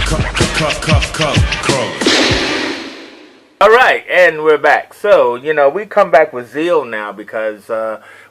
All right, and we're back. So, we come back with zeal now because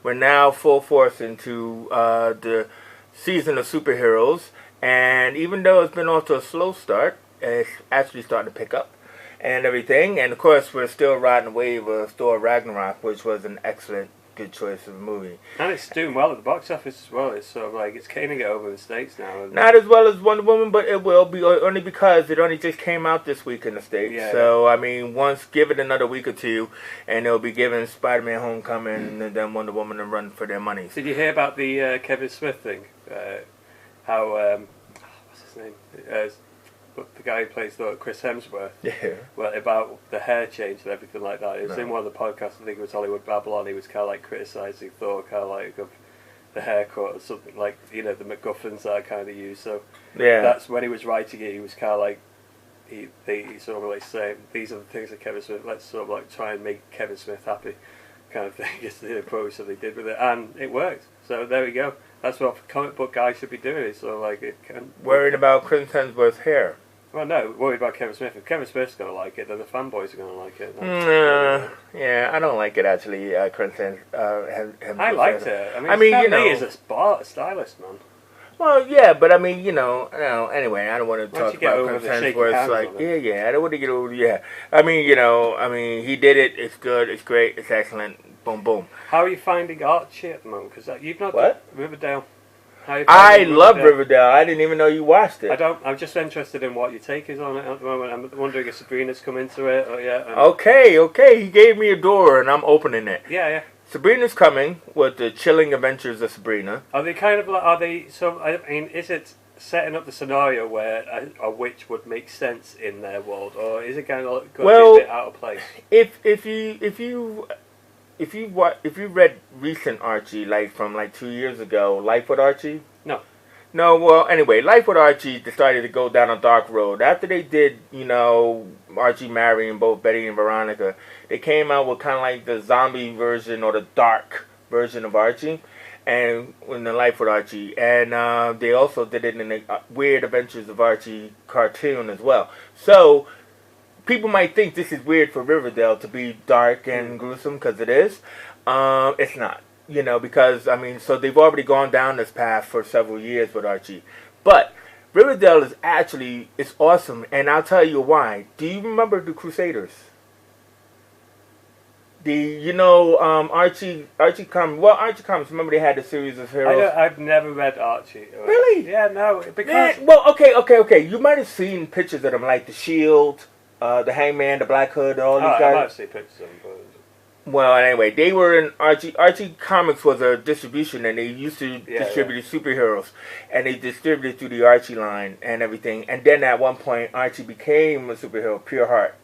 we're now full force into the season of superheroes. And even though it's been off to a slow start, it's actually starting to pick up and everything. And, of course, we're still riding the wave of Thor Ragnarok, which was an excellent, good choice of a movie. And it's doing well at the box office as well. It's sort of like it's gaining it over the States now. Not as well as Wonder Woman, but it will be only because it only just came out this week in the States. Yeah, so, I mean, give it another week or two, and they'll be giving Spider-Man Homecoming and then Wonder Woman a run for their money. Did you hear about the Kevin Smith thing? How, what's his name? The guy who plays Chris Hemsworth. Yeah. Well, about the hair change and everything like that. It was in one of the podcasts, I think it was Hollywood Babylon, he was kind of like criticising Thor, kind of like of the haircut or something like, the MacGuffins that I kind of use. So yeah, that's when he was writing it, he was kind of like, he sort of like saying, these are the things that Kevin Smith, let's sort of like try and make Kevin Smith happy kind of thing. It's the approach that they did with it, and it worked. So there we go. That's what comic book guys should be doing. It's sort of like it can... Worried about Chris Hemsworth's hair. Well, no, worried about Kevin Smith. If Kevin Smith's going to like it, then the fanboys are going to like it. Yeah, I don't like it actually. Chris Hemsworth. I liked it. I mean he is a stylist, man. Well, yeah, but I mean, anyway, I don't want to talk about Chris Hemsworth. Like, I don't want to get over. Yeah, I mean, he did it. It's good. It's great. It's excellent. Boom, boom. How are you finding Archie at the moment? Because you've not done Riverdale. I love Riverdale. I didn't even know you watched it. I'm just interested in what your take is on it at the moment. I'm wondering if Sabrina's come into it. Or, Okay. He gave me a door, and I'm opening it. Yeah. Sabrina's coming with the chilling adventures of Sabrina. Are they kind of like? Are they? So I mean, is it setting up the scenario where a witch would make sense in their world, or is it kind of going to be a bit out of place? If you read recent Archie, like from 2 years ago, Life with Archie? No, well, anyway, Life with Archie decided to go down a dark road. After they did, Archie marrying both Betty and Veronica, they came out with kind of like the zombie version or the dark version of Archie, and in the Life with Archie. And they also did it in the Weird Adventures of Archie cartoon as well. So... people might think this is weird for Riverdale to be dark and gruesome, because it is. It's not, because, so they've already gone down this path for several years with Archie. But Riverdale it's awesome, and I'll tell you why. Do you remember the Crusaders? Archie Comics, remember they had the series of heroes? I've never read Archie. Really? Yeah, no, because... okay. You might have seen pictures of them, like the Shield... the Hangman, the Black Hood, all these guys. I might see pictures of them. Well, anyway, they were in Archie. Archie Comics was a distribution, and they used to distribute superheroes, and they distributed through the Archie line and everything. And then at one point, Archie became a superhero, Pure Heart.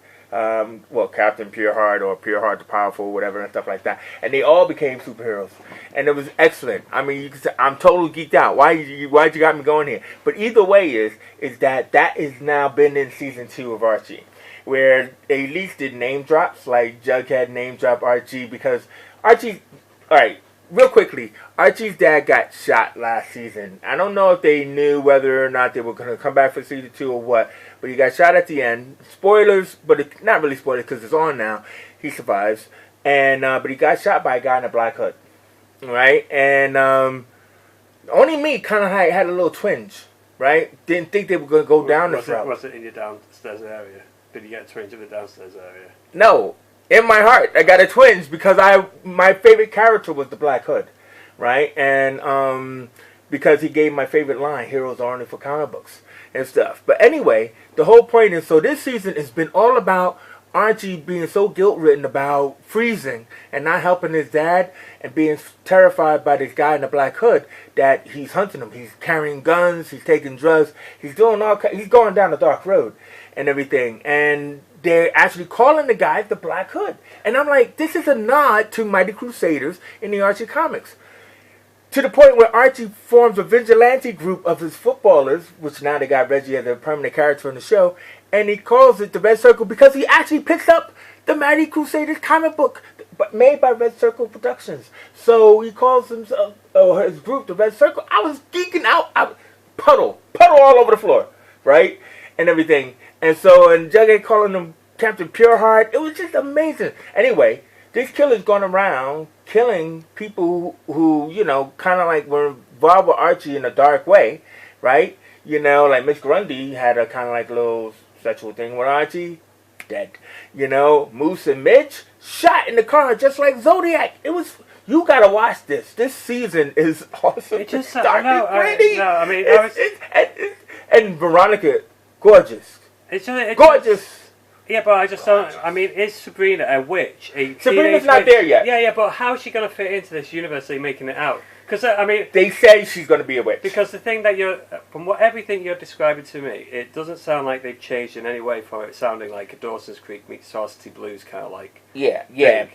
Captain Pure Heart or Pure Heart the Powerful, whatever, and stuff like that. And they all became superheroes, and it was excellent. I mean, you can say, I'm totally geeked out. Why'd you got me going here? But either way is that is now been in season 2 of Archie, where they at least did name drops, like Jughead name drop Archie, because Archie, alright, real quickly, Archie's dad got shot last season. I don't know if they knew whether or not they were going to come back for season 2 or what, but he got shot at the end. Spoilers, but not really spoilers because it's on now. He survives. And but he got shot by a guy in a black hood. Right? And only me kind of had a little twinge. Right? Didn't think they were going to go down this route. Was it in your downstairs area? Did you get a twinge in the downstairs area? No. In my heart, I got a twinge because my favorite character was the Black Hood. Right? And because he gave my favorite line, heroes are only for comic books and stuff. But anyway, the whole point is, so this season has been all about Archie being so guilt-ridden about freezing and not helping his dad, and being terrified by this guy in the black hood that he's hunting him. He's carrying guns, he's taking drugs, he's going down a dark road and everything. And they're actually calling the guy the Black Hood. And I'm like, this is a nod to Mighty Crusaders in the Archie comics. To the point where Archie forms a vigilante group of his footballers, which now they got Reggie as a permanent character in the show, and he calls it the Red Circle because he actually picks up the Mighty Crusaders comic book made by Red Circle Productions. So he calls himself, his group, the Red Circle. I was geeking out. Puddle all over the floor, right? and everything. And Jughead calling him Captain Pureheart. It was just amazing. Anyway, this killer's going around killing people who you know, kind of like were involved with Archie in a dark way, right? You know, like Miss Grundy had a kind of like little sexual thing with Archie. Dead. You know, Moose and Mitch shot in the car just like Zodiac. It was. You gotta watch this. This season is awesome. It just dark and gritty. I mean, and Veronica, gorgeous. It's gorgeous. Yeah, but I just don't. I mean, is Sabrina a witch? Sabrina's not there yet. Yeah, but how's she gonna fit into this universe? Are you making it out? Because I mean, they say she's going to be a witch. Because the thing that everything you're describing to me, it doesn't sound like they've changed in any way from it sounding like a Dawson's Creek meets Varsity Blues kind of like. Yeah,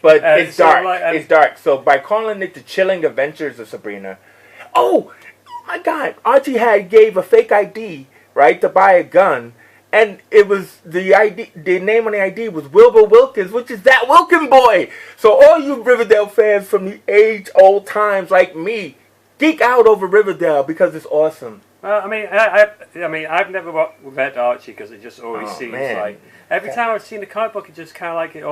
but it's dark. It's dark. So by calling it the Chilling Adventures of Sabrina, oh my God, Archie gave a fake ID right to buy a gun. And it was the ID. The name on the ID was Wilbur Wilkins, which is that Wilkin boy. So all you Riverdale fans from the age-old times like me, geek out over Riverdale because it's awesome. I mean, I've never read Archie because it just always seems like every time I've seen the comic book, it just kind of like it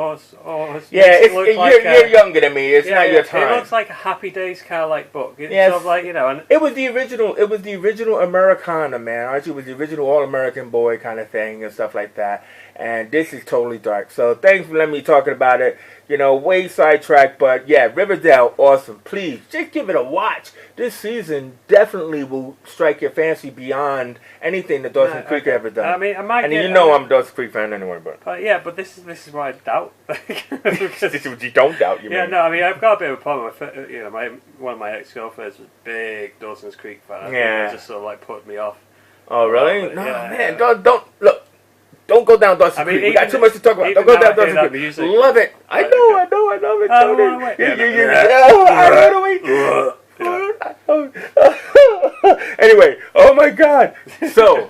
you're younger than me. It's not your time. It looks like a Happy Days kind of like book. It's sort of like, you know, and it was the original. It was the original Americana, man. Archie was the original All-American boy kind of thing and stuff like that. And this is totally dark. So thanks for letting me talk about it. You know, way sidetracked, but yeah, Riverdale, awesome. Please, just give it a watch. This season definitely will strike your fancy beyond anything that Dawson's Creek ever done. I mean, I'm a Dawson's Creek fan anyway, but but this is what I doubt. This is what you don't doubt. You mean? No, I mean, I've got a bit of a problem with, you know, one of my ex-girlfriends was a big Dawson's Creek fan. It just sort of like put me off. Oh really? No, man, don't look. Don't go down Dawson's Creek. We got too much to talk about. Don't go down Dawson's Creek. Love it. I know it. Anyway, oh my God. So,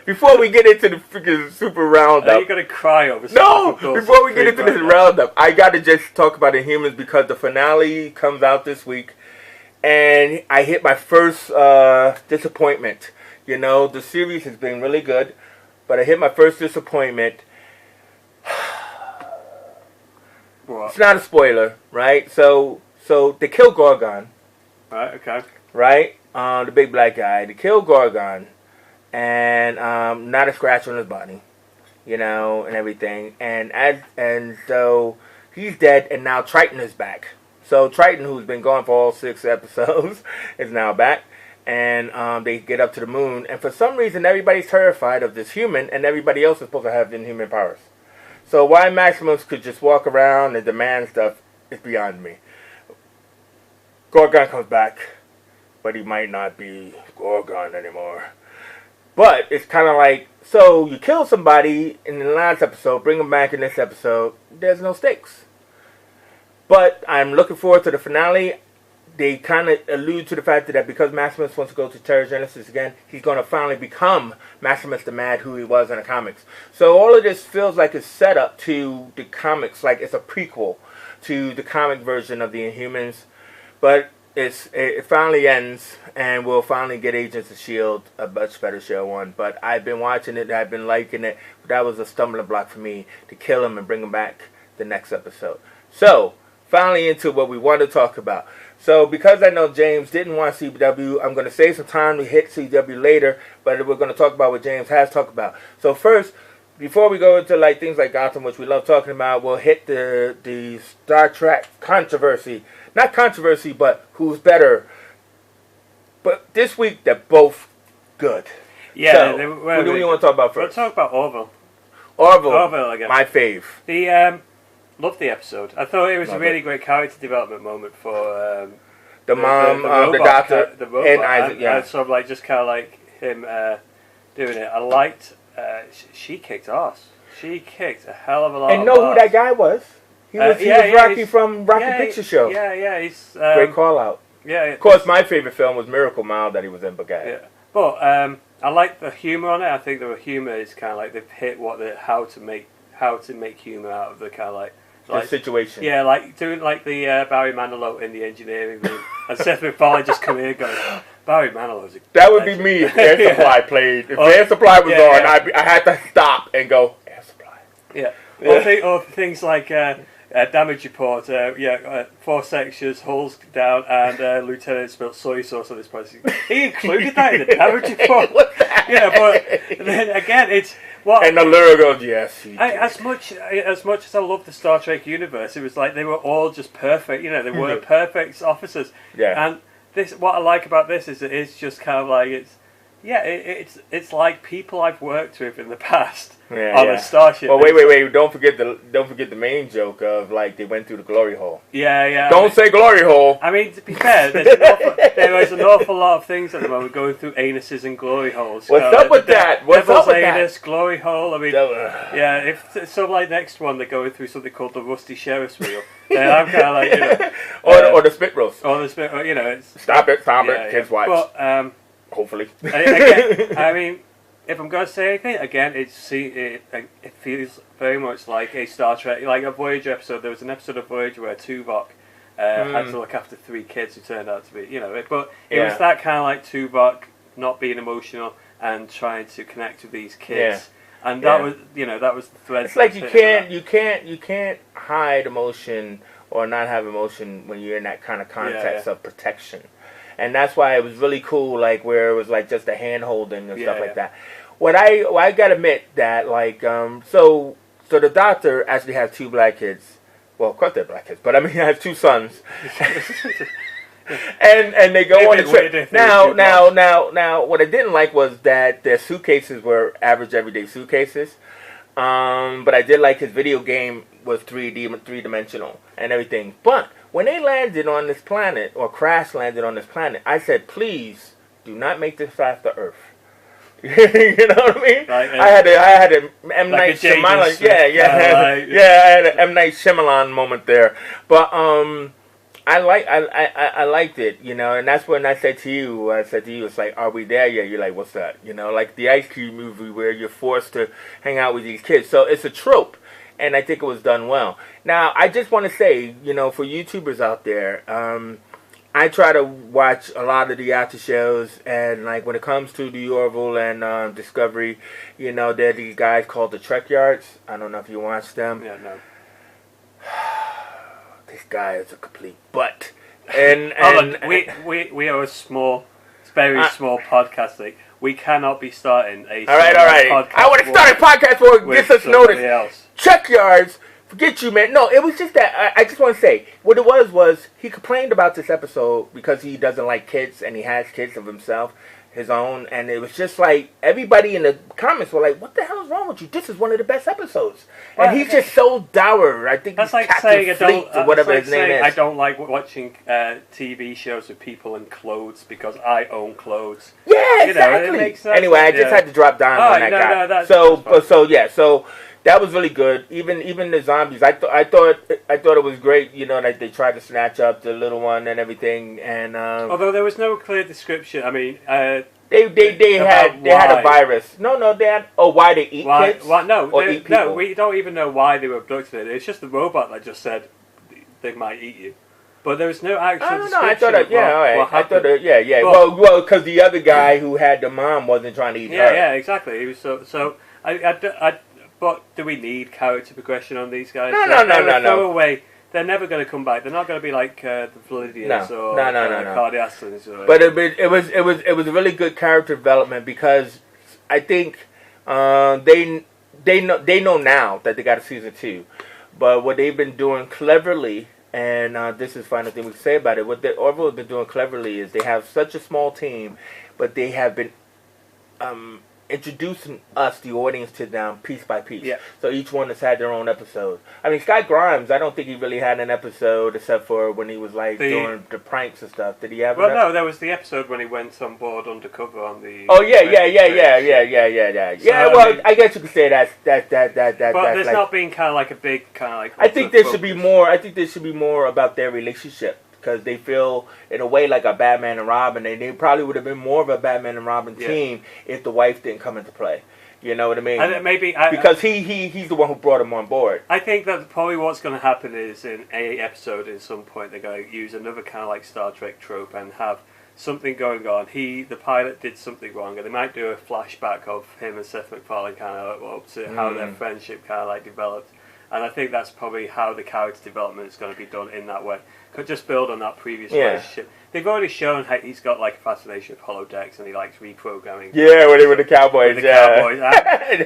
before we get into the freaking super roundup. You're going to cry over something. No! Before we get into this roundup, I got to just talk about Inhumans because the finale comes out this week. And I hit my first disappointment. You know, the series has been really good. But I hit my first disappointment. What? It's not a spoiler, right? So they kill Gorgon. Right, okay. Right? The big black guy. They kill Gorgon. And not a scratch on his body. You know, and everything. And so he's dead, and now Triton is back. So Triton, who's been gone for all 6 episodes, is now back. And they get up to the moon, and for some reason everybody's terrified of this human, and everybody else is supposed to have inhuman powers. So why Maximus could just walk around and demand stuff is beyond me. Gorgon comes back, but he might not be Gorgon anymore. But it's kind of like, so you kill somebody in the last episode, bring them back in this episode, there's no stakes. But I'm looking forward to the finale. They kind of allude to the fact that because Maximus wants to go to Terra Genesis again, he's going to finally become Maximus the Mad, who he was in the comics. So all of this feels like it's set up to the comics, like it's a prequel to the comic version of the Inhumans. But it finally ends, and we'll finally get Agents of S.H.I.E.L.D., a much better show on. But I've been watching it, I've been liking it. But that was a stumbling block for me to kill him and bring him back the next episode. So, finally into what we want to talk about. So, because I know James didn't want CW, I'm going to save some time to hit CW later, but we're going to talk about what James has talked about. So, first, before we go into like things like Gotham, which we love talking about, we'll hit the Star Trek controversy. Not controversy, but who's better. But this week, they're both good. Yeah. So, what do you want to talk about first? We'll talk about Orville. Orville, again. My fave. Loved the episode. I thought it was a really great character development moment for the mom, the doctor, and Isaac. Yeah, and sort of like just kind of like him doing it. I liked. She kicked ass. She kicked a hell of a lot. And know who that guy was? He was Rocky from Rocky Picture Show. Yeah. He's great call out. Yeah. Of course, my favorite film was Miracle Mile that he was in. But but I like the humor on it. I think the humor is kind of like they've hit how to make humor out of the kind of like the situation. Yeah, like doing like the Barry Manilow in the engineering room, and Seth MacFarlane just come here and go, Barry Manilow was that would be me if Air Supply played. If Air Supply was on, I had to stop and go, Air Supply. Yeah. Or things like Damage Report, 4 sections, hulls down, and Lieutenant spilled soy sauce on this place. He included that in the Damage Report. But then again, it's... and the lyric goes, yes. As much as I love the Star Trek universe, it was like they were all just perfect. They were perfect officers. Yeah. And what I like about this is it's just kind of like it's like people I've worked with in the past on a starship. Well, wait! Don't forget the main joke of like they went through the glory hole. Yeah. Don't say glory hole. I mean, to be fair, there is an awful lot of things at the moment going through anuses and glory holes. What's up with that? What's up with anus, glory hole. I mean, if so, like next one they're going through something called the rusty sheriff's wheel. Then I'm kind of like or the spit roast. Or the spit. It's, stop it, kids watch. But hopefully. Again, I mean, if I'm going to say anything, again, it feels very much like a Star Trek, like a Voyager episode. There was an episode of Voyager where Tuvok had to look after 3 kids who turned out to be, but it was that kind of like Tuvok not being emotional and trying to connect with these kids. Yeah. And that was, that was the thread. It's like you can't hide emotion or not have emotion when you're in that kind of context of protection. And that's why it was really cool, like where it was like just a hand holding and stuff like that. What I gotta admit that like so the doctor actually has 2 black kids. Well, of course they're black kids, but I mean he has 2 sons. and they go on a trip. Now what I didn't like was that their suitcases were average everyday suitcases. But I did like his video game was 3-dimensional and everything. But when they landed on this planet, or crash landed on this planet, I said, please do not make this after Earth. You know what I mean? I had a M. Night Shyamalan. I had an M. Night Shyamalan moment there. But I liked it, and that's when I said to you, it's like, are we there yet? You're like, what's that? Like the Ice Cube movie where you're forced to hang out with these kids. So it's a trope, and I think it was done well. Now, I just want to say, for YouTubers out there, I try to watch a lot of the after shows, and like when it comes to the Orville and Discovery, there are these guys called the Trek Yards. I don't know if you watch them. Yeah, no. This guy is a complete butt. And we are a small, very small podcast thing. We cannot be starting a all right. I want to start a podcast where it gets us noticed. Check Yards. Forget you, man. No, it was just that. I just want to say, what it was he complained about this episode because he doesn't like kids and he has kids of himself, his own, and it was just like everybody in the comments were like, "What the hell is wrong with you? This is one of the best episodes." And he's just so dour. I think that's he's like Captain saying Fleet or whatever his name is. I don't like watching TV shows with people in clothes because I own clothes. Yeah, exactly. Anyway, I just had to drop down on that guy. So that was really good. Even the zombies, I thought it was great. That they tried to snatch up the little one and everything. And although there was no clear description, I mean, they had a virus. No, they had. Oh, why they eat kids? Eat people? No, we don't even know why they were abducted. It's just the robot that just said they might eat you. But there was no actual description. I thought well, because the other guy who had the mom wasn't trying to eat her. Yeah, exactly. He was so. But do we need character progression on these guys? No. They're never going to come back. They're not going to be like the Floridians or Cardiacians. But it was a really good character development because I think they know now that they got a season 2. But what they've been doing cleverly, and this is the final thing we can say about it, what the Orville has been doing cleverly is they have such a small team, but they have been introducing us, the audience, to them piece by piece. Yeah. So each one has had their own episode. I mean, Sky Grimes, I don't think he really had an episode except for when he was like doing the pranks and stuff. Did he have? Well, no, there was the episode when he went on board undercover on the. Oh yeah. Well, I guess you could say that. But there's not been kind of like a big kind of like. I think there should be more. I think there should be more about their relationship. Because they feel, in a way, like a Batman and Robin. And they probably would have been more of a Batman and Robin team if the wife didn't come into play. You know what I mean? Because he's the one who brought him on board. I think that probably what's going to happen is in a episode at some point they're going to use another kind of like Star Trek trope and have something going on. The pilot did something wrong, and they might do a flashback of him and Seth MacFarlane kind of up to how their friendship kind of like developed. And I think that's probably how the character development is going to be done in that way. Could just build on that previous relationship. They've already shown how he's got like a fascination with holodecks and he likes reprogramming. Yeah, with the Cowboys. With the Cowboys.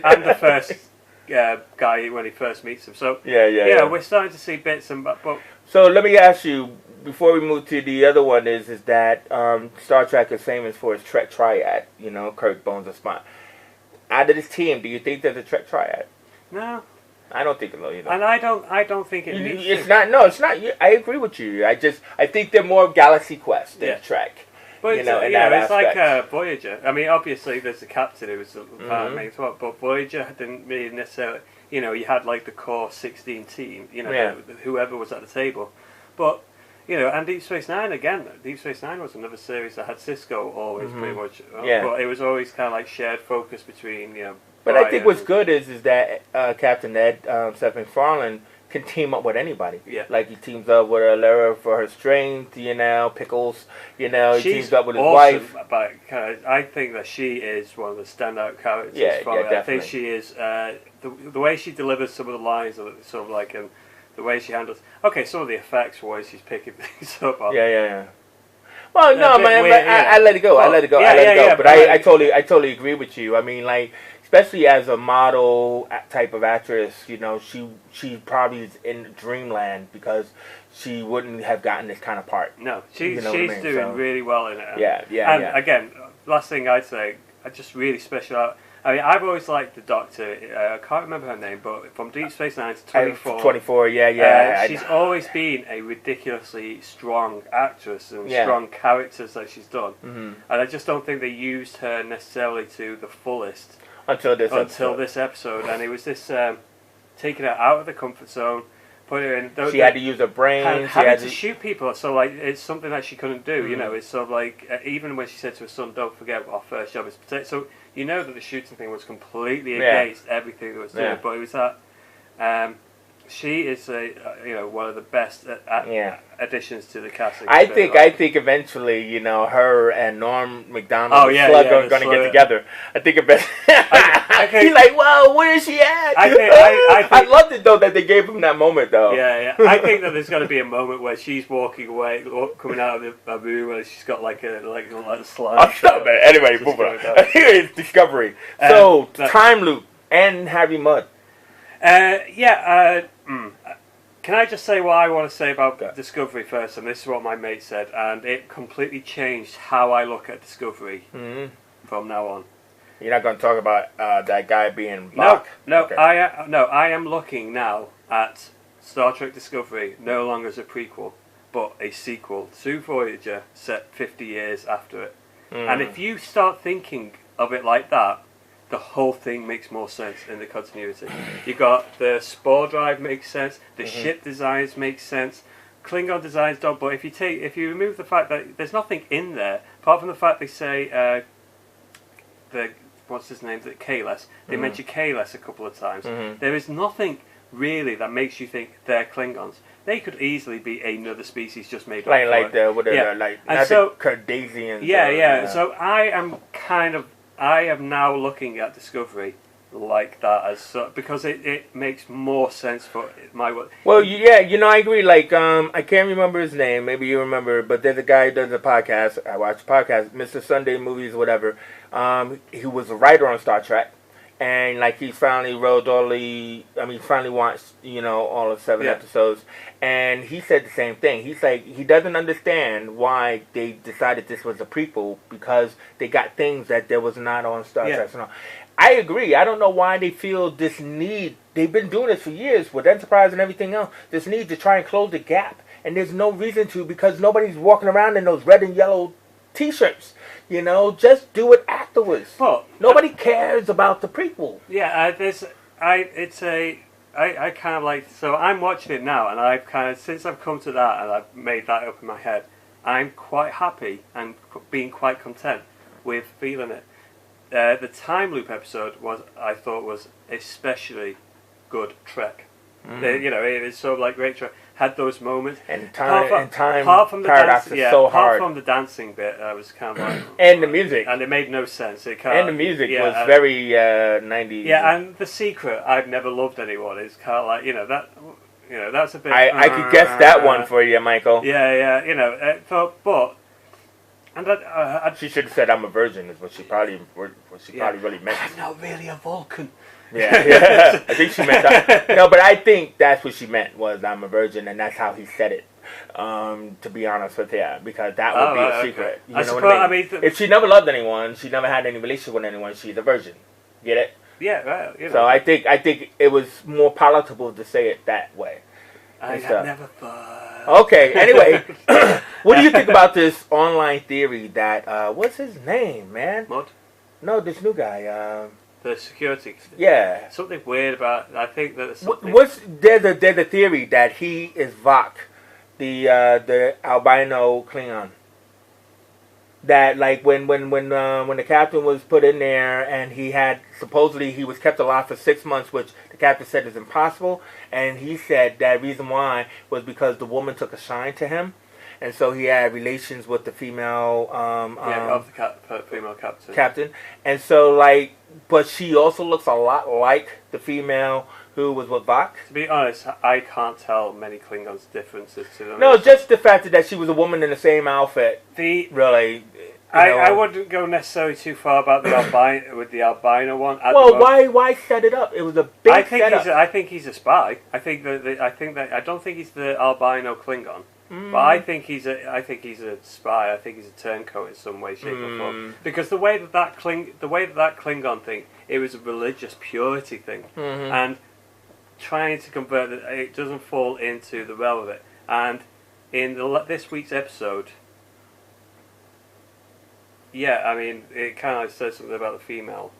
And the first guy when he first meets him. So yeah, we're starting to see bits and but. So let me ask you before we move to the other one is that Star Trek is famous for its Trek triad. You know, Kirk, Bones, and Spock. Out of this team, do you think there's a Trek triad? No. I don't think so either. And I don't think it needs it's not. No, it's not. I agree with you. I think they're more Galaxy Quest than Trek. But it's like Voyager. I mean, obviously there's the captain who was the main thought, but Voyager didn't really necessarily. You know, you had like the core 16 team. You know, whoever was at the table, but. You know, and Deep Space Nine again. Deep Space Nine was another series that had Cisco always pretty much. But it was always kind of like shared focus between But I think what's good is that Captain Ed, Seth MacFarlane, can team up with anybody. Yeah. Like he teams up with Lara for her strength, Pickles, he teams up with his awesome, wife. But I think that she is one of the standout characters. Definitely. I think she is, the way she delivers some of the lines, sort of like, the way she handles. Okay, some of the effects, the way she's picking things up. Yeah. Well, no, man, but I let it go. I let it go. But I totally agree with you. I mean, like, especially as a model type of actress, she probably is in dreamland because she wouldn't have gotten this kind of part. No, she's doing really well in it. And again, last thing I'd say, I just really special. I mean, I've always liked the Doctor. I can't remember her name, but from Deep Space Nine to 24. 24, she's always been a ridiculously strong actress and strong characters that she's done. And I just don't think they used her necessarily to the fullest until this episode. And it was this taking her out of the comfort zone. Put her in. She had to use her brain. She had to shoot people. So like, it's something that she couldn't do. It's sort of like even when she said to her son, "Don't forget our first job is to protect." So you know that the shooting thing was completely against everything that was doing. But it was that she is one of the best additions to the cast. I think eventually her and Norm Macdonald are going to get together. I think eventually he's like, well, where is she at? I loved it though that they gave him that moment though. I think that there's going to be a moment where she's walking away, coming out of the room, and she's got like a slide. Oh, stop it. Anyway, move on. It's Discovery. So Time Loop and Harry Mudd. Can I just say what I want to say about Discovery first? And this is what my mate said, and it completely changed how I look at Discovery from now on. You're not going to talk about that guy being black? No. Okay. I am looking now at Star Trek Discovery no longer as a prequel, but a sequel to Voyager set 50 years after it. And if you start thinking of it like that, the whole thing makes more sense in the continuity. You got the spore drive makes sense, the ship designs make sense, Klingon designs don't. But if you remove the fact that there's nothing in there apart from the fact they say what's his name? Kahless. They mention Kahless a couple of times. There is nothing really that makes you think they're Klingons. They could easily be another species just made up. Like the Cardassians. So I am now looking at Discovery like that because it makes more sense for my work. Well, I agree. Like, I can't remember his name. Maybe you remember, but there's a guy who does a podcast. I watch the podcast, Mr. Sunday Movies, whatever. He was a writer on Star Trek, and like he finally finally watched all of 7 episodes, and he said the same thing. He's like, he doesn't understand why they decided this was a prequel because they got things that there was not on Star Trek. So, I agree. I don't know why they feel this need. They've been doing this for years with Enterprise and everything else. This need to try and close the gap, and there's no reason to because nobody's walking around in those red and yellow T-shirts. Just do it afterwards. But nobody cares about the prequel. I kind of like, so I'm watching it now, and I've kind of, since I've come to that and I've made that up in my head, I'm quite happy and being quite content with feeling it. The Time Loop episode I thought was especially good Trek. It was sort of like great. Had those moments. And time paradox is so hard. Apart from the dancing bit, I was kind of like... and the music. And it made no sense. And the music was very 90s. Yeah, and the secret, I've never loved anyone, is kind of like, that's a bit... I could guess that one for you, Michael. Yeah, but... And she should have said, "I'm a virgin," is what she probably really meant. I'm not really a Vulcan. Yeah. I think she meant that. No, but I think that's what she meant was, "I'm a virgin," and that's how he said it. To be honest with you, because that would be a secret. Okay. You know what I mean? If she never loved anyone, she never had any relationship with anyone, she's a virgin. Get it? Yeah, right. So I think it was more palatable to say it that way. I never thought. Okay, anyway, what do you think about this online theory that, what's his name, man? Mud? No, this new guy. The security. Yeah. Something weird about, I think that there's something... There's a theory that he is Vok, the albino Klingon. That, like, when the captain was put in there and supposedly he was kept alive for 6 months, which the captain said is impossible, and he said that reason why was because the woman took a shine to him, and so he had relations with the female of the female captain, and so, like, but she also looks a lot like the female who was with Vok. To be honest, I can't tell many Klingons' differences to them. No, just the fact that she was a woman in the same outfit. Really, I wouldn't go necessarily too far about the albino one. Well, why set it up? It was a big setup. I think he's a spy. I don't think he's the albino Klingon. But I think he's a spy. I think he's a turncoat in some way, shape, or form. Because the way that Klingon thing, it was a religious purity thing, and trying to convert it doesn't fall into the realm of it. And in this week's episode, it kind of says something about the female.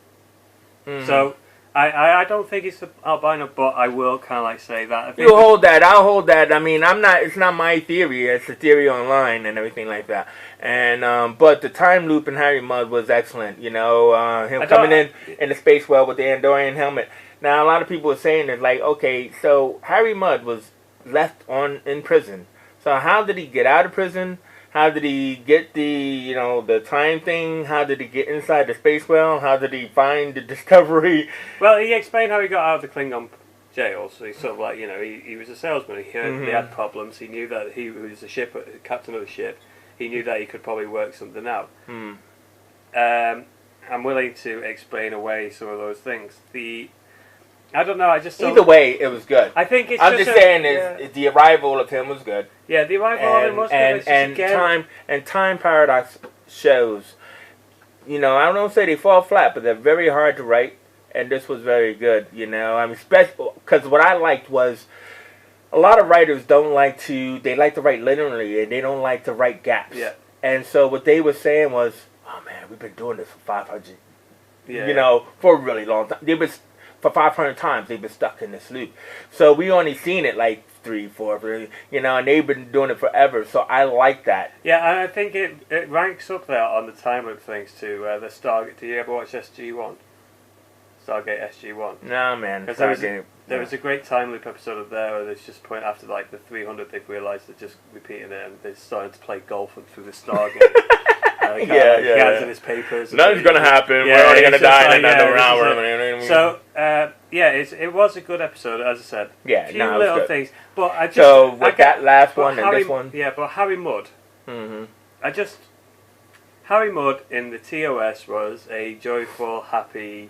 So I don't think it's the albino, but I will kind of like say that. You hold that. I'll hold that. I mean, it's not my theory. It's a theory online and everything like that. And but the time loop in Harry Mudd was excellent. Him coming in the space well with the Andorian helmet. Now, a lot of people are saying it's like, okay, so Harry Mudd was left in prison. So how did he get out of prison? How did he get the time thing? How did he get inside the space well? How did he find the discovery? Well, he explained how he got out of the Klingon jail. So he's sort of like, he was a salesman. He had problems. He knew that he was captain of the ship. He knew that he could probably work something out. I'm willing to explain away some of those things. I don't know. Either way, it was good. I think it's. I'm just saying the arrival of him was good. Yeah, the arrival of him was good. And time paradox shows. I don't say they fall flat, but they're very hard to write, and this was very good. Especially because what I liked was a lot of writers like to write linearly, and they don't like to write gaps. Yeah. And so what they were saying was, oh man, we've been doing this for 500. For a really long time. For 500 times they've been stuck in this loop. So we only seen it like 3, 4, and they've been doing it forever. So I like that. Yeah, and I think it ranks up there on the time loop things too. The Stargate. Do you ever watch SG-1? Stargate SG-1? No, man. There was a great time loop episode of there where it's just point after like the 300 they've realised they're just repeating it and they're starting to play golf through the Stargate. He has in his papers. Nothing's going to happen. We're only going to die in another hour. So, it was a good episode, as I said. Yeah, a few little things. But I just... So, with that last one and this one? Yeah, but Harry Mudd. Harry Mudd in the TOS was a joyful, happy,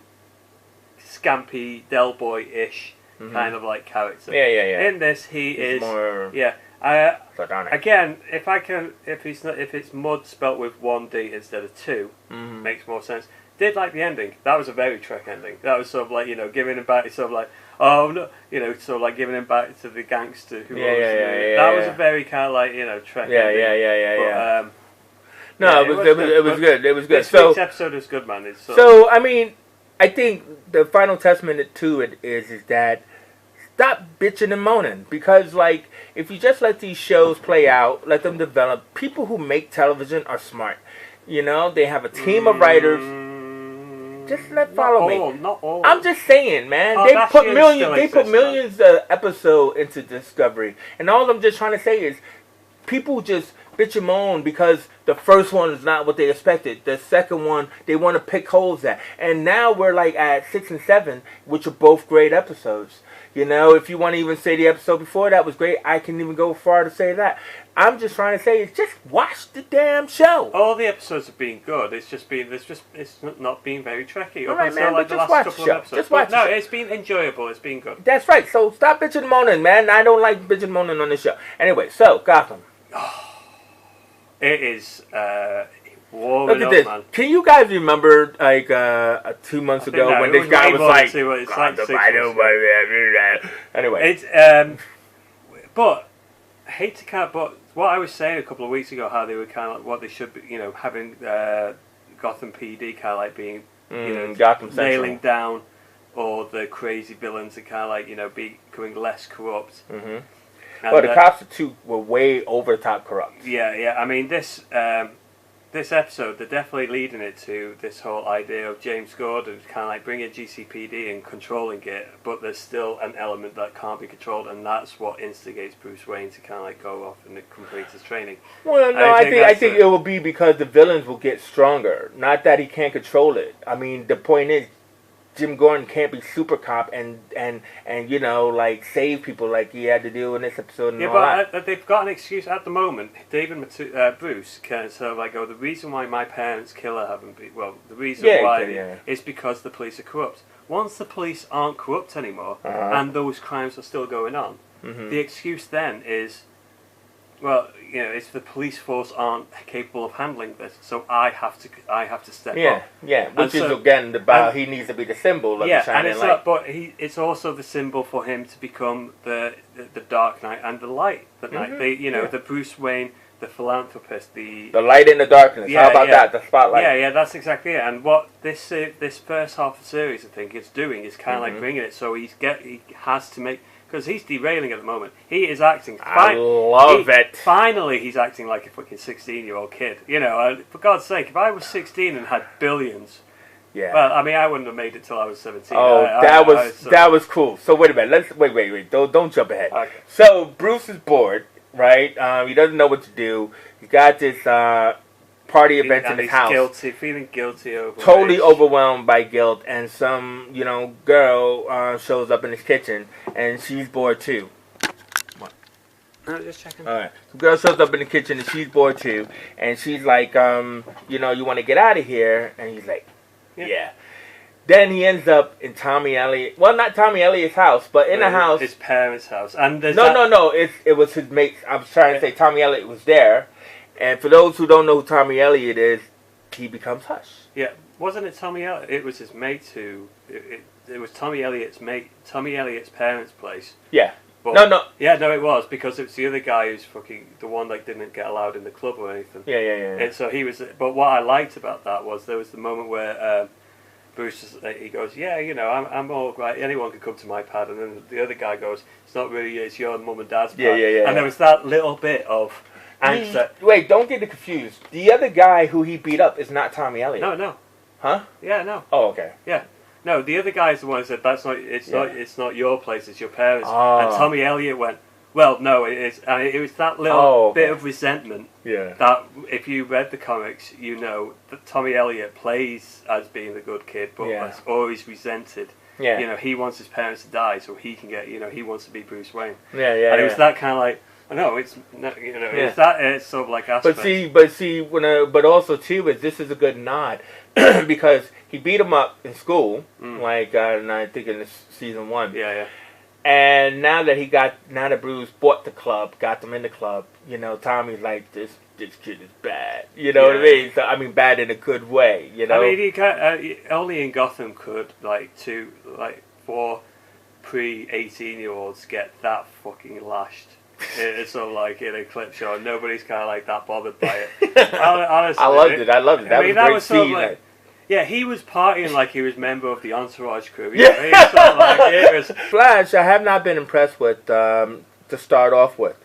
scampy, Del Boy-ish kind of like character. Yeah. In this, he's more... Again, if it's Mudd spelt with 1D instead of 2, makes more sense. Did like the ending. That was a very Trek ending. That was sort of like giving him back. Sort of like sort of like giving him back to the gangster who. That was a very kind of like Trek. Yeah. No, it was good. It was good. This week's episode is good, man. So I mean, I think the final testament to it is that. Stop bitching and moaning, because like if you just let these shows play out, let them develop, people who make television are smart. They have a team of writers Just follow me. Not all. I'm just saying, man. They put millions of episodes into Discovery, and all I'm just trying to say is, people just bitch and moan because the first one is not what they expected. The second one, they want to pick holes at, and now we're like at 6 and 7, which are both great episodes. You know, if you want to even say the episode before that was great, I can even go far to say that. I'm just trying to say is just watch the damn show. All the episodes have been good. It's just been it's not been very tricky. All right, man, like but just watch the show. Just watch No, it's been enjoyable. It's been good. That's right. So stop bitching and moaning, man. I don't like bitching and moaning on this show. Anyway, so Gotham. It is look at this. Man. Can you guys remember like 2 months ago when this guy was like, anyway, it's but I hate to count, but what I was saying a couple of weeks ago, how they were kind of like what they should be, you know, having Gotham PD kind of like being, you know, Gotham nailing down all the crazy villains and kind of like, you know, becoming less corrupt. Mm-hmm. Well, the cops were way over the top corrupt. Yeah. I mean, this episode, they're definitely leading it to this whole idea of James Gordon kind of like bringing GCPD and controlling it, but there's still an element that can't be controlled, and that's what instigates Bruce Wayne to kind of like go off and complete his training. Well, no, I think it will be because the villains will get stronger, not that he can't control it. I mean, the point is, Jim Gordon can't be super cop and you know, like save people like he had to do in this episode and all that. But they've got an excuse at the moment. Bruce can sort of like go, the reason why my parents' killer haven't been, well, the reason why is because the police are corrupt. Once the police aren't corrupt anymore and those crimes are still going on, the excuse then is, well, you know, it's the police force aren't capable of handling this, so I have to step up. Yeah, which is again about he needs to be the symbol of the shining light. But it's also the symbol for him to become the Dark Knight and the light. The Bruce Wayne, the philanthropist, the light in the darkness. How about that? The spotlight. Yeah, that's exactly it. And what this first half of the series, I think, is doing is kind of like bringing it. So he has to make. Because he's derailing at the moment. He is acting. I love it. Finally, he's acting like a fucking 16-year-old kid. You know, for God's sake, if I was 16 and had billions, well, I mean, I wouldn't have made it till I was 17. Oh, that was cool. So wait a minute. Wait. Don't jump ahead. Okay. So Bruce is bored, right? He doesn't know what to do. He got this party event in his house. Feeling guilty over. Totally overwhelmed by guilt, and some girl shows up in his kitchen, and she's bored too. What? No, just checking. All right, the girl shows up in the kitchen, and she's bored too, and she's like, you want to get out of here, and he's like, yeah. Then he ends up in Tommy Elliott. Well, not Tommy Elliott's house, but in the house. His parents' house, and no. It was his mate. I was trying to say Tommy Elliott was there. And for those who don't know who Tommy Elliott is, he becomes Hush. Yeah, wasn't it Tommy Elliott? It was his mate who... It was Tommy Elliott's mate, Tommy Elliott's parents' place. Yeah. But, no. Yeah, no, it was, because it was the other guy who's fucking... The one that didn't get allowed in the club or anything. Yeah. And so he was... But what I liked about that was there was the moment where Bruce, he goes, I'm all right, anyone can come to my pad. And then the other guy goes, it's not really, it's your mum and dad's pad. Yeah. And there was that little bit of... Wait, don't get it confused. The other guy who he beat up is not Tommy Elliott. No. Huh? Yeah, no. Oh, okay. Yeah. No, the other guy is the one who said it's not your place, it's your parents. Oh. And Tommy Elliott went, well, no, it is. And it was that little bit of resentment that if you read the comics, you know that Tommy Elliott plays as being the good kid, but is always resented. Yeah. He wants his parents to die so he can get, he wants to be Bruce Wayne. Yeah. And it was that kind of like, no, it's it's that it's sort of like aspect. But also too is this is a good nod because he beat him up in school, and I think in season 1. Yeah. And now that Bruce bought the club, got them in the club, Tommy's like this kid is bad. You know what I mean? So I mean bad in a good way. I mean he can't, only in Gotham could 4 pre-18-year-olds get that fucking lashed. It's sort of like in a clip show, and nobody's kind of like that bothered by it. Honestly, I loved it. That was a great scene. Yeah, he was partying like he was a member of the Entourage crew. Flash, I have not been impressed with to start off with,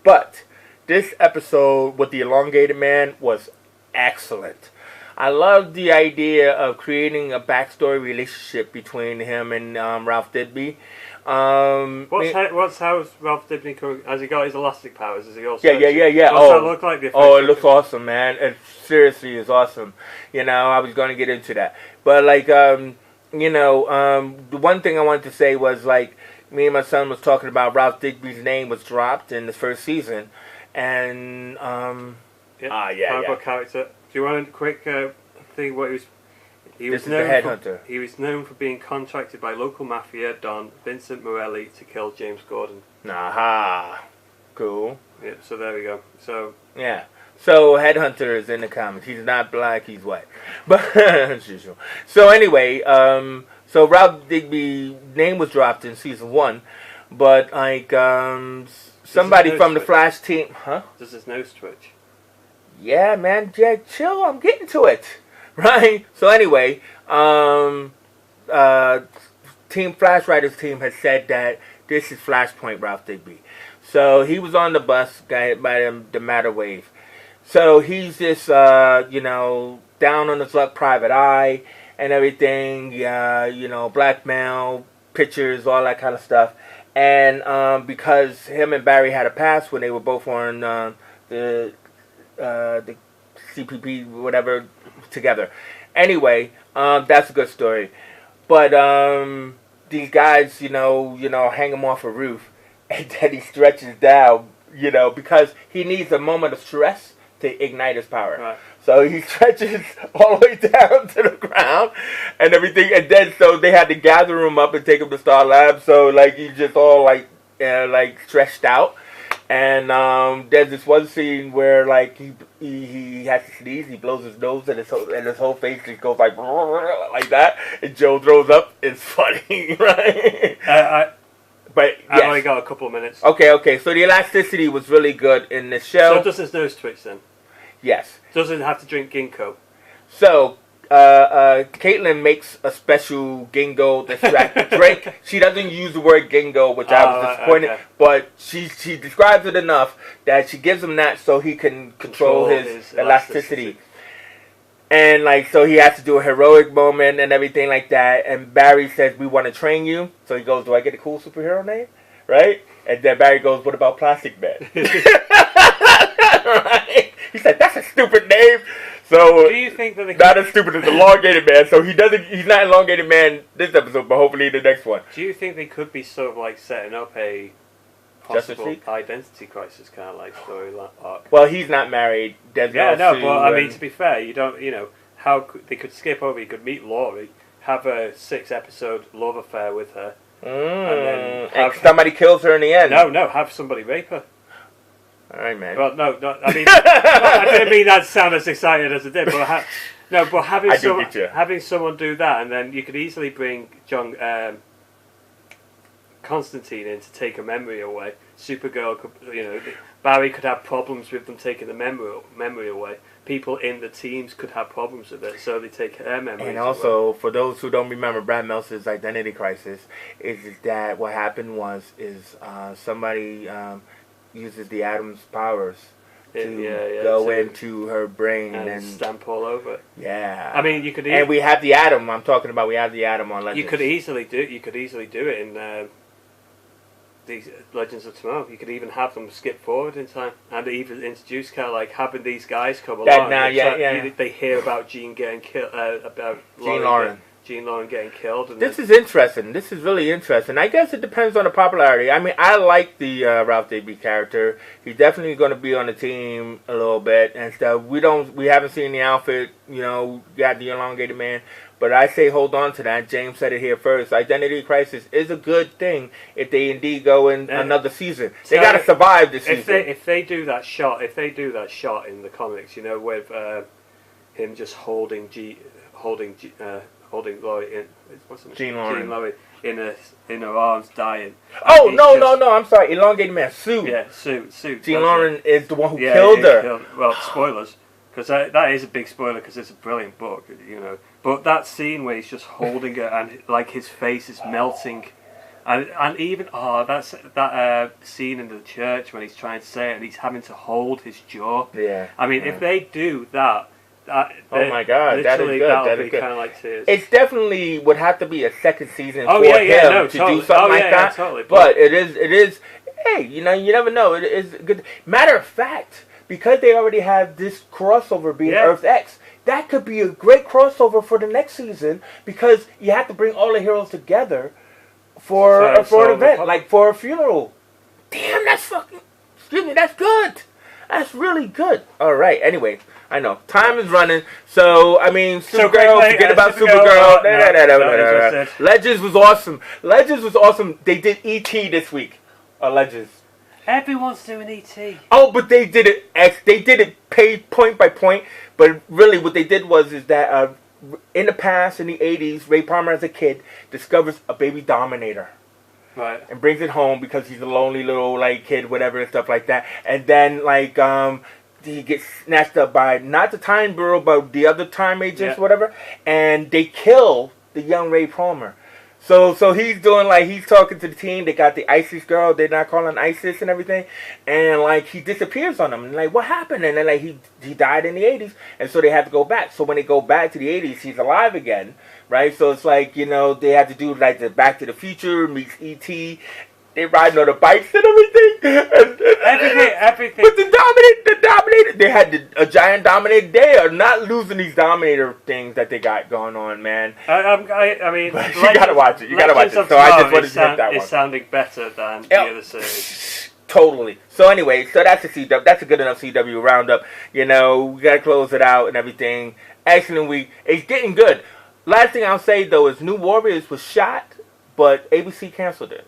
but this episode with the elongated man was excellent. I love the idea of creating a backstory relationship between him and Ralph Digby. How's Ralph Dibny coming? Has he got his elastic powers? Is he also? Yeah. What's that look like? It looks awesome, man. It seriously is awesome. I was going to get into that, but the one thing I wanted to say was me and my son was talking about Ralph Digby's name was dropped in the first season, and character. Do you want a quick thing? What he was? This is the headhunter. He was known for being contracted by local mafia don Vincent Morelli to kill James Gordon. Aha, cool. Yeah, so there we go. So yeah, so headhunter is in the comics. He's not black. He's white. But as usual. So anyway, so Ralph Digby name was dropped in season 1, but somebody from the Flash team, huh? Does his nose twitch? Yeah, man, Jack, chill. I'm getting to it. Right? So anyway, Team Flash Writers team has said that this is Flashpoint Ralph Digby. So he was on the bus, got hit by the matter wave. So he's just, down on his luck, private eye and everything, blackmail, pictures, all that kind of stuff. And because him and Barry had a past when they were both on the CPP, whatever, together. Anyway, that's a good story. But these guys, hang him off a roof, and then he stretches down, because he needs a moment of stress to ignite his power. Right. So he stretches all the way down to the ground and everything, and then so they had to gather him up and take him to Star Labs. So he's just all stretched out. And there's this one scene where he has to sneeze, he blows his nose, and his whole face just goes like that, and Joe throws up. It's funny, right? But yes. I've only got a couple of minutes. Okay. So the elasticity was really good in this show. So does his nose twitch then? Yes. Doesn't have to drink ginkgo. So Caitlin makes a special ginkgo drink. She doesn't use the word ginkgo, which I was disappointed. Okay. But she describes it enough that she gives him that so he can control his elasticity. And so he has to do a heroic moment and everything like that. And Barry says, "We want to train you." So he goes, "Do I get a cool superhero name?" Right? And then Barry goes, "What about Plastic Man?" Right? He said, "That's a stupid name." So do you think that not as stupid as Elongated Man? So he's not Elongated Man this episode, but hopefully the next one. Do you think they could be sort of setting up a possible identity crisis kind of story arc? Well, he's not married. There's but I mean, to be fair, you don't, they could skip over. You could meet Laurie, have a 6-episode love affair with her, and then somebody kills her in the end. No, have somebody rape her. All right, man. Well, no, I mean, I didn't mean that to sound as excited as it did, but having someone do that, and then you could easily bring John Constantine in to take a memory away. Supergirl could, Barry could have problems with them taking the memory away. People in the teams could have problems with it, so they take her memory. And also, for those who don't remember Brad Meltzer's identity crisis, is that what happened is somebody uses the Atom's powers to go into her brain and stamp all over it. Yeah. I mean, you could. And we have the Atom. I'm talking about. We have the Atom on Legends. You could easily do it in these Legends of Tomorrow. You could even have them skip forward in time and even introduce having these guys come along. They hear about Jean getting killed. About Jean Lauren getting killed. And this is interesting. This is really interesting. I guess it depends on the popularity. I mean, I like the Ralph Digby character. He's definitely going to be on the team a little bit and stuff. We haven't seen the outfit. Got the Elongated Man. But I say hold on to that. James said it here first. Identity crisis is a good thing if they indeed go in another season. They got to survive this season. If they do that shot in the comics, with him just holding Laurie in Jean Laurie in her arms, dying. Oh no! I'm sorry, Elongated Man. Sue. Yeah, Sue. Jean Lauren is the one who killed her. Well, spoilers, because that is a big spoiler because it's a brilliant book, But that scene where he's just holding her and his face is melting, and even that scene in the church when he's trying to say it and he's having to hold his jaw. Yeah. I mean, if they do that. Oh my God, that is good. That is good. Kind of like tears. It's definitely would have to be a second season for him to do something like that. Totally. But it is. Hey, you never know. It is good. Matter of fact, because they already have this crossover being Earth X, that could be a great crossover for the next season because you have to bring all the heroes together for an event, like for a funeral. Damn, that's fucking. Excuse me, that's good. That's really good. All right. Anyway, I know time is running, so I mean, Supergirl. Forget about Supergirl. Legends was awesome. Legends was awesome. They did ET this week. Legends. Everyone's doing ET. Oh, but they did it. They did it point by point. But really, what they did is that in the past, in the 80s, Ray Palmer as a kid discovers a baby Dominator. Right. And brings it home because he's a lonely little kid, whatever, and stuff like that. And then he gets snatched up by not the Time Bureau, but the other time agents, whatever. And they kill the young Ray Palmer. So he's doing he's talking to the team. They got the ISIS girl. They're not calling ISIS and everything. And he disappears on them. And what happened? And then he died in the 80s. And so they have to go back. So when they go back to the 80s, he's alive again. Right? So it's they have to do the Back to the Future meets E.T. They riding on the bikes and everything. Everything. But the Dominator, they had a giant Dominator. They are not losing these Dominator things that they got going on, man. I mean, but you gotta watch it. You gotta watch it. So I just wanted to hit that one. It's sounding better than the other series. Totally. So anyway, that's a CW. That's a good enough CW roundup. We gotta close it out and everything. Excellent week. It's getting good. Last thing I'll say though is New Warriors was shot, but ABC canceled it.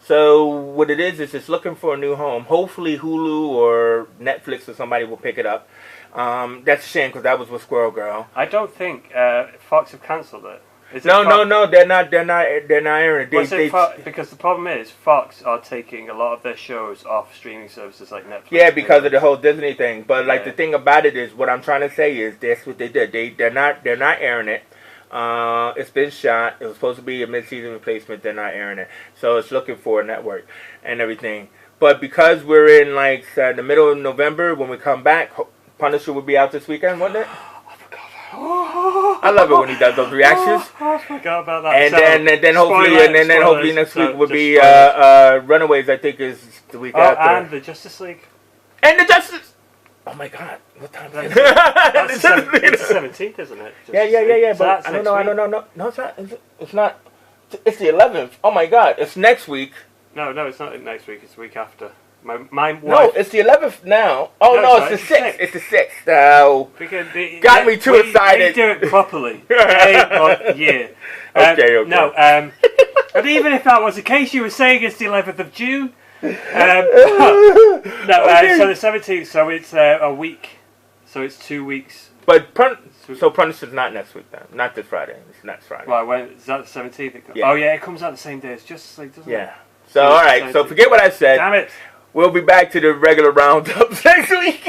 So what it is it's looking for a new home. Hopefully Hulu or Netflix or somebody will pick it up. That's a shame because that was with Squirrel Girl. I don't think Fox have cancelled it. No, they're not airing it. Because the problem is Fox are taking a lot of their shows off streaming services like Netflix. Yeah, because of the whole Disney thing. But the thing about it is, what I'm trying to say is that's what they did. They're not airing it. It's been shot. It was supposed to be a mid-season replacement. They're not airing it, so it's looking for a network and everything. But because we're in the middle of November, when we come back, Punisher will be out this weekend, wouldn't it? I love it when he does those reactions. I forgot about that. And then hopefully next week will be Runaways. I think is the week after. And the Justice League. And the Justice. Oh my God! What time is it? It's the 17th, isn't it? Yeah. So but I don't know. No, it's not. It's not. It's the 11th. Oh my God! It's next week. No, it's not next week. It's the week after. My wife. No, it's the 11th now. Oh no, it's the 6th. It's the 6th. Oh, got me too excited. They do it properly. Yeah. Okay. No. And even if that was the case, you were saying it's the 11th of June. So the 17th, so it's a week, so it's 2 weeks. But Punisher's not next week then, not this Friday. It's next Friday. Right, when is that the 17th? Yeah. Oh yeah, it comes out the same day as Justice League, doesn't it? Yeah. So all right, so forget what I said. Damn it. We'll be back to the regular roundups next week.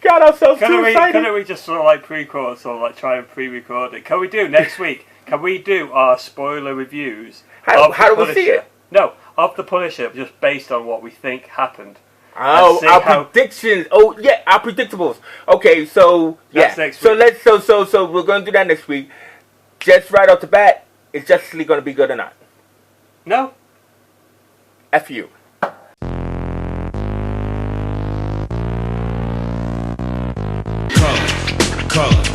Got ourselves too excited. Couldn't we just sort of pre-record, try and pre-record it? Can we do next week? Can we do our spoiler reviews? How do we see it? No. Of the Punisher, just based on what we think happened. Oh, our predictions. Oh, yeah, our predictables. Okay, so that's next week. So we're gonna do that next week. Just right off the bat, is Justice League gonna be good or not? No. F you. Color.